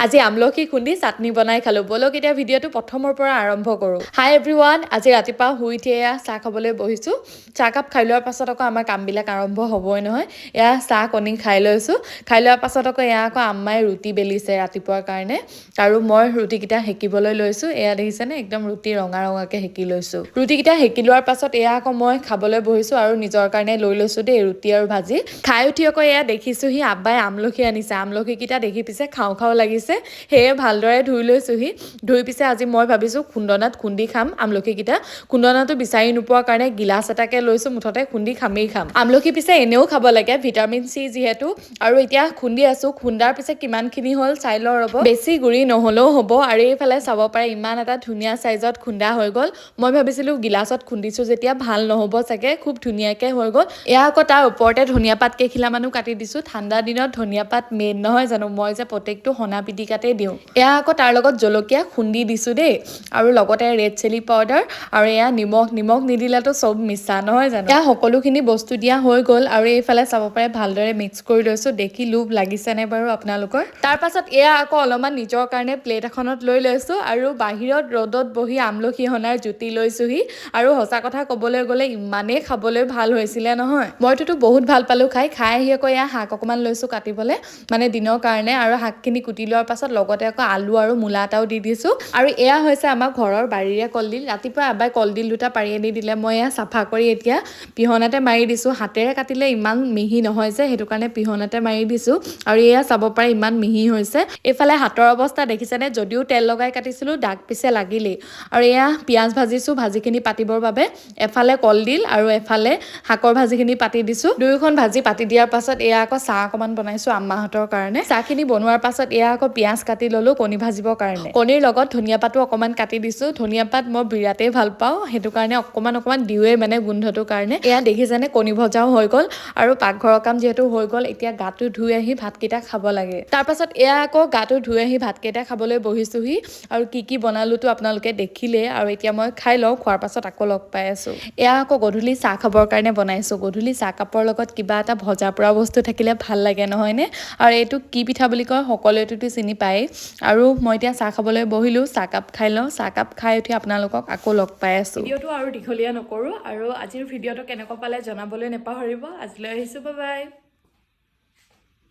আজি আমলখি খুন্দি চাটনি বনাই খালো বলক এতিয়া ভিডিঅ'টো প্ৰথমৰ পৰা আৰম্ভ কৰো হাই এভৰিৱান আজি ৰাতিপুৱা শুই উঠি চাহ খাবলৈ বহিছো চাহ কাপ খাই লোৱাৰ পাছত আকৌ আমাৰ কামবিলাক আৰম্ভ হ'বই নহয় এয়া চাহ কণী খাই লৈছো খাই লোৱাৰ পাছত আকৌ এয়া আকৌ আম্মাই ৰুটি বেলিছে ৰাতিপুৱাৰ কাৰণে আৰু মই ৰুটিকেইটা হেকিবলৈ লৈছো এয়া দেখিছেনে একদম ৰুটি ৰঙা ৰঙাকে হেকি লৈছো ৰুটিকেইটা হেকি লোৱাৰ পাছত এয়া আকৌ মই খাবলৈ বহিছো আৰু নিজৰ কাৰণে লৈ লৈছো দেই ৰুটি আৰু ভাজি খাই উঠি আকৌ এয়া দেখিছো হি আব্বাই আমলখি আনিছে আমলখিকেইটা দেখি পিছে খাওঁ খাওঁ লাগিছে সেয়ে ভালদৰে ধুই লৈছোহি ধুই পিছে আজি মই ভাবিছো খুন্দনাত খুন্দি খাম আমলখিকেইটা খুন্দনাটো বিচাৰি নোপোৱাৰ কাৰণে গিলাচ এটাকে লৈছো মুঠতে খুন্দি খামেই খাম আমলখি পিছে এনেও খাব লাগে ভিটামিন চি যিহেতু আৰু এতিয়া খুন্দি আছো খুন্দাৰ পিছে কিমানখিনি হ'ল চাই লওঁ ৰ'ব বেছি গুৰি নহ'লেও হ'ব আৰু এইফালে চাব পাৰে ইমান এটা ধুনীয়া চাইজত খুন্দা হৈ গ'ল মই ভাবিছিলো গিলাচত খুন্দিছো যেতিয়া ভাল নহ'ব চাগে খুব ধুনীয়াকে হৈ গ'ল এয়া আকৌ তাৰ ওপৰতে ধনিয়া পাত কেইখিলামানো কাটি দিছো ঠাণ্ডা দিনত ধনিয়া পাত মেইন নহয় জানো মই যে প্ৰত্যেকটো সনা পিটিকাতে দিওঁ এয়া আকৌ তাৰ লগত জলকীয়া খুন্দি দিছো দেই আৰু লগতে ৰেড চিলি পাউডাৰ আৰু এয়া নিমখ নিদিলেতো চব মিছা নহয় জানো এয়া সকলোখিনি বস্তু দিয়া হৈ গ'ল আৰু এইফালে চাব পাৰে ভালদৰে মিক্স কৰি লৈছো দেখি লোভ লাগিছেনে বাৰু আপোনালোকৰ তাৰ পাছত এয়া আকৌ অলপমান নিজৰ কাৰণে প্লেট এখনত লৈ লৈছো আৰু বাহিৰত ৰ'দত বহি আমলখি হনাৰ জুতি লৈছোহি আৰু সঁচা কথা ক'বলৈ গ'লে ইমানেই খাবলৈ ভাল হৈছিলে নহয় মইতো বহুত ভাল পালো খাই আহি আকৌ এয়া শাক অকমান লৈছো কাটিবলৈ মানে দিনৰ কাৰণে আৰু শাকখিনি কুটি লোৱাৰ পাছত লগতে আকৌ আলু আৰু মূলা এটাও দি দিছো আৰু এয়া হৈছে আমাৰ ঘৰৰ বাৰীৰে কলডিল ৰাতিপুৱা আবাই কলডিল দুটা পাৰি আনি দিলে মই এয়া চাফা কৰি এতিয়া পিহনাতে মাৰি দিছো হাতেৰে কাটিলে ইমান মিহি নহয় যে সেইটো কাৰণে পিহনাতে মাৰি দিছো আৰু এয়া চাব পাৰে ইমান মিহি হৈছে এইফালে হাতৰ অৱস্থা দেখিছেনে যদিও তেল লগাই কাটিছিলো দাগ পিছে লাগিলেই আৰু এয়া পিঁয়াজ ভাজিছো ভাজিখিনি পাতিবৰ বাবে এফালে কলডিল আৰু এফালে শাকৰ ভাজিখিনি পাতি দিছো দুয়োখন ভাজি পাতি দিয়াৰ পাছত এয়া আকৌ চাহ অকমান বনাইছো আম্মাহঁতৰ কাৰণে চাহখিনি বনোৱাৰ পাছত এয়া আকৌ পিঁয়াজ কাটি ললো কণী ভাজিবৰ কাৰণে কণীৰ লগত ধনিয়া পাতো অকমান কাটি দিছো ধনিয়া পাত মই বিৰাটেই ভাল পাওঁ সেইটো কাৰণে অকমান দিওঁৱে মানে গোন্ধটোৰ কাৰণে এয়া দেখিছেনে কণী ভজাও হৈ গ'ল আৰু পাকঘৰৰ কাম যিহেতু হৈ গ'ল এতিয়া গাটো ধুই আহি ভাতকেইটা খাব লাগে তাৰ পাছত এয়া আকৌ গাটো ধুই আহি ভাতকেইটা খাবলৈ বহিছোহি আৰু কি বনালোতো আপোনালোকে দেখিলে আৰু এতিয়া মই খাই লওঁ খোৱাৰ পাছত আকৌ লগ পাই আছো এয়া আকৌ গধূলি চাহ খাবৰ কাৰণে বনাইছো গধূলি চাহ কাপৰ লগত কিবা এটা ভজা পৰা বস্তু থাকিলে ভাল লাগে নহয়নে আৰু এইটো কি পিঠা বুলি কয় সকলোৱেতো চিনি পায়েই আৰু মই এতিয়া চাহ খাবলৈ বহিলো চাহকাপ খাই লওঁ চাহকাপ খাই উঠি আপোনালোকক আকৌ লগ পাই আছো ভিডিঅ'টো আৰু দীঘলীয়া নকৰো আৰু আজিৰ ভিডিঅ'টো কেনেকুৱা পালে জনাবলৈ নেপাহৰিব আজিলৈ আহিছো বাই বাই